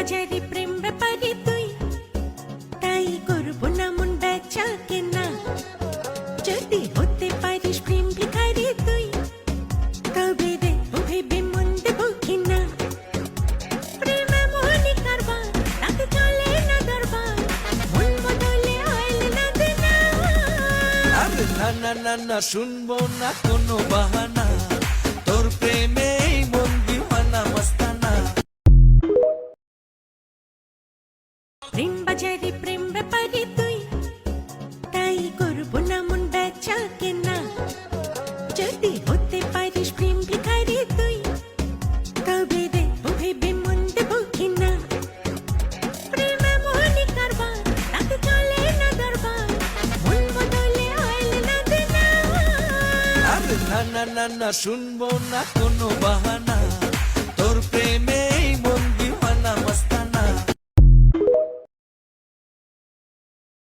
বাজারে প্রেম ব্যাপারে তুই, তাই করবো না মন বেচা কেনা। যদি হতে পারিস প্রেম ভিখারি তুই, তবে দেখবো ভেবে মন দেবো কিনা। প্রেম এমনই কারবার, তাতে চলে না দরবার, মন বদলে আইল না দেনা। আরে না না না না, শুনবো না কোনো বাহানা, তোর প্রেমে এই মন দিওয়ানা মস্তানা। প্রেম বাজারে প্রেম ব্যাপারে তুই, তাই করবো না মন বেচা কেনা। যদি হতে পারিস প্রেম ভিখারি তুই, তবে দেখবো ভেবে মন দেবো কিনা। প্রেম এমনই কারবার, তাতে চলে না দরবার, মন বদলে আইল না দেনা। আরে না না না না, শুনবো না কোনো বাহানা,